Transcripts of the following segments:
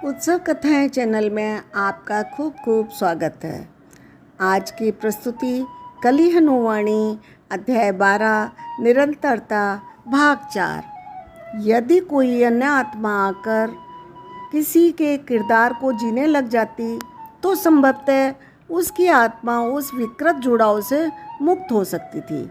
उत्सव कथाएं चैनल में आपका खूब खूब स्वागत है। आज की प्रस्तुति कली हनुवाणी अध्याय 12 निरंतरता भाग 4। यदि कोई अन्य आत्मा आकर किसी के किरदार को जीने लग जाती तो संभवतः उसकी आत्मा उस विकृत जुड़ाव से मुक्त हो सकती थी।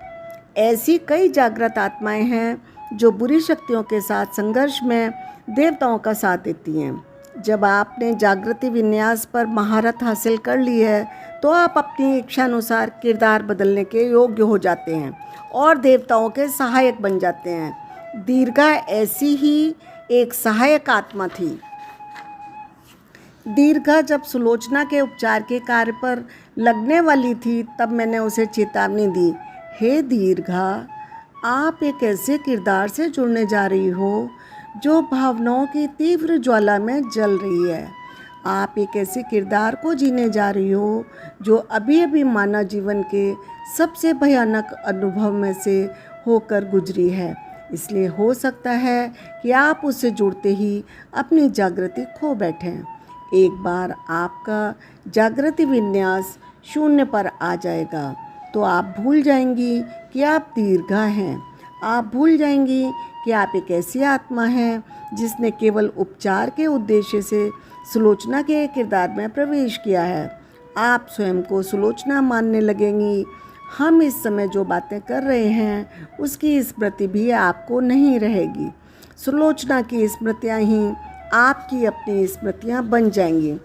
ऐसी कई जागृत आत्माएं हैं जो बुरी शक्तियों के साथ संघर्ष में देवताओं का साथ देती हैं। जब आपने जागृति विन्यास पर महारत हासिल कर ली है तो आप अपनी इच्छानुसार किरदार बदलने के योग्य हो जाते हैं और देवताओं के सहायक बन जाते हैं। दीर्घा ऐसी ही एक सहायक आत्मा थी। दीर्घा जब सुलोचना के उपचार के कार्य पर लगने वाली थी तब मैंने उसे चेतावनी दी, हे दीर्घा, आप एक ऐसे किरदार से जुड़ने जा रही हो जो भावनाओं की तीव्र ज्वाला में जल रही है। आप एक ऐसे किरदार को जीने जा रही हो जो अभी अभी मानव जीवन के सबसे भयानक अनुभव में से होकर गुजरी है। इसलिए हो सकता है कि आप उससे जुड़ते ही अपनी जागृति खो बैठें। एक बार आपका जागृति विन्यास शून्य पर आ जाएगा तो आप भूल जाएंगी कि आप दीर्घा हैं। आप भूल जाएंगी कि आप एक ऐसी आत्मा हैं जिसने केवल उपचार के उद्देश्य से सुलोचना के किरदार में प्रवेश किया है। आप स्वयं को सुलोचना मानने लगेंगी। हम इस समय जो बातें कर रहे हैं उसकी स्मृति भी आपको नहीं रहेगी। सुलोचना की स्मृतियाँ ही आपकी अपनी स्मृतियाँ बन जाएंगी।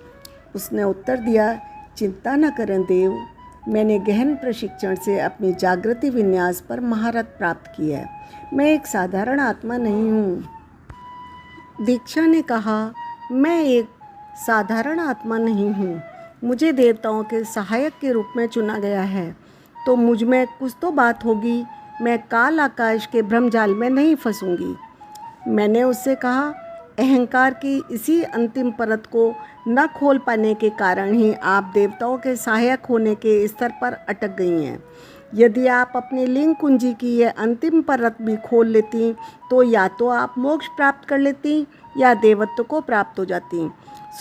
उसने उत्तर दिया, चिंता न करें देव, मैंने गहन प्रशिक्षण से अपनी जागृति विन्यास पर महारत प्राप्त की है। मैं एक साधारण आत्मा नहीं हूँ। दीक्षा ने कहा, मैं एक साधारण आत्मा नहीं हूँ। मुझे देवताओं के सहायक के रूप में चुना गया है, तो मुझ में कुछ तो बात होगी। मैं काल आकाश के भ्रमजाल में नहीं फंसूंगी। मैंने उससे कहा, अहंकार की इसी अंतिम परत को न खोल पाने के कारण ही आप देवताओं के सहायक होने के स्तर पर अटक गई हैं। यदि आप अपनी लिंग कुंजी की यह अंतिम परत भी खोल लेती तो या तो आप मोक्ष प्राप्त कर लेती या देवत्व को प्राप्त हो जाती।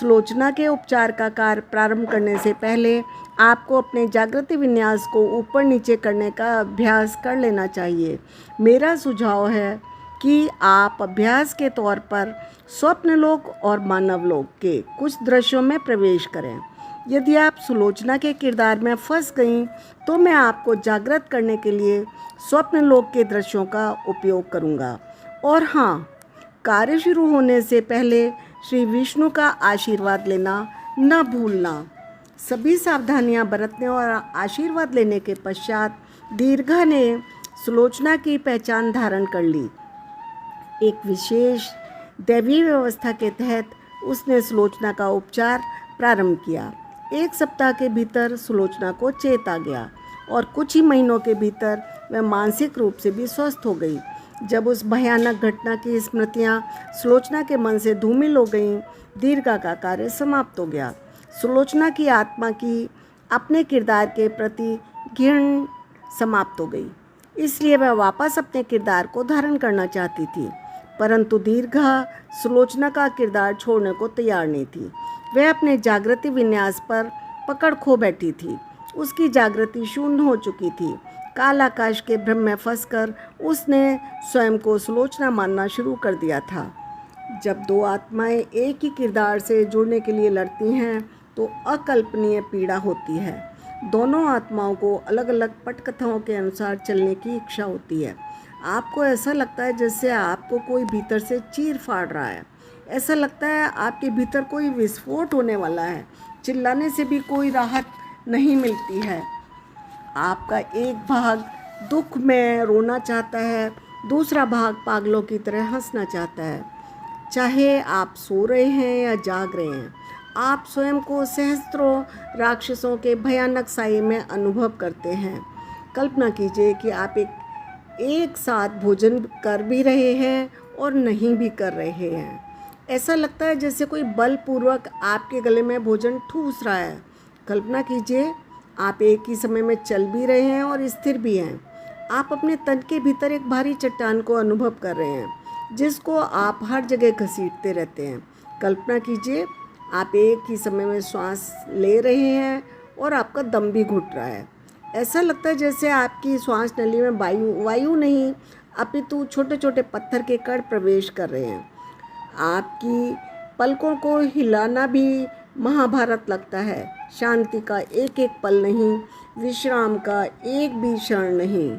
सुलोचना के उपचार का कार्य प्रारंभ करने से पहले आपको अपने जागृति विन्यास को ऊपर नीचे करने का अभ्यास कर लेना चाहिए। मेरा सुझाव है कि आप अभ्यास के तौर पर स्वप्न लोक और मानव लोक के कुछ दृश्यों में प्रवेश करें। यदि आप सुलोचना के किरदार में फंस गईं तो मैं आपको जागृत करने के लिए स्वप्न लोक के दृश्यों का उपयोग करूंगा। और हाँ, कार्य शुरू होने से पहले श्री विष्णु का आशीर्वाद लेना न भूलना। सभी सावधानियां बरतने और आशीर्वाद लेने के पश्चात दीर्घा ने सुलोचना की पहचान धारण कर ली। एक विशेष दैवीय व्यवस्था के तहत उसने सुलोचना का उपचार प्रारंभ किया। एक सप्ताह के भीतर सुलोचना को चेत आ गया और कुछ ही महीनों के भीतर वह मानसिक रूप से भी स्वस्थ हो गई। जब उस भयानक घटना की स्मृतियाँ सुलोचना के मन से धूमिल हो गईं, दीर्घा का कार्य समाप्त हो गया। सुलोचना की आत्मा की अपने किरदार के प्रति घृणा समाप्त हो गई, इसलिए वह वापस अपने किरदार को धारण करना चाहती थी। परंतु दीर्घा सुलोचना का किरदार छोड़ने को तैयार नहीं थी। वह अपने जागृति विन्यास पर पकड़ खो बैठी थी। उसकी जागृति शून्य हो चुकी थी। काल आकाश के भ्रम में फंसकर उसने स्वयं को सुलोचना मानना शुरू कर दिया था। जब दो आत्माएं एक ही किरदार से जुड़ने के लिए लड़ती हैं तो अकल्पनीय पीड़ा होती है। दोनों आत्माओं को अलग अलग पटकथाओं के अनुसार चलने की इच्छा होती है। आपको ऐसा लगता है जैसे आपको कोई भीतर से चीर फाड़ रहा है। ऐसा लगता है आपके भीतर कोई विस्फोट होने वाला है। चिल्लाने से भी कोई राहत नहीं मिलती है। आपका एक भाग दुख में रोना चाहता है, दूसरा भाग पागलों की तरह हंसना चाहता है। चाहे आप सो रहे हैं या जाग रहे हैं, आप स्वयं को सहस्त्रों राक्षसों के भयानक साये में अनुभव करते हैं। कल्पना कीजिए कि आप एक साथ भोजन कर भी रहे हैं और नहीं भी कर रहे हैं। ऐसा लगता है जैसे कोई बलपूर्वक आपके गले में भोजन ठूस रहा है। कल्पना कीजिए आप एक ही समय में चल भी रहे हैं और स्थिर भी हैं। आप अपने तन के भीतर एक भारी चट्टान को अनुभव कर रहे हैं जिसको आप हर जगह घसीटते रहते हैं। कल्पना कीजिए, आप एक ही समय में श्वास ले रहे हैं और आपका दम भी घुट रहा है। ऐसा लगता है जैसे आपकी श्वास नली में वायु नहीं अपितु छोटे छोटे पत्थर के कण प्रवेश कर रहे हैं। आपकी पलकों को हिलाना भी महाभारत लगता है। शांति का एक एक पल नहीं, विश्राम का एक भी क्षण नहीं।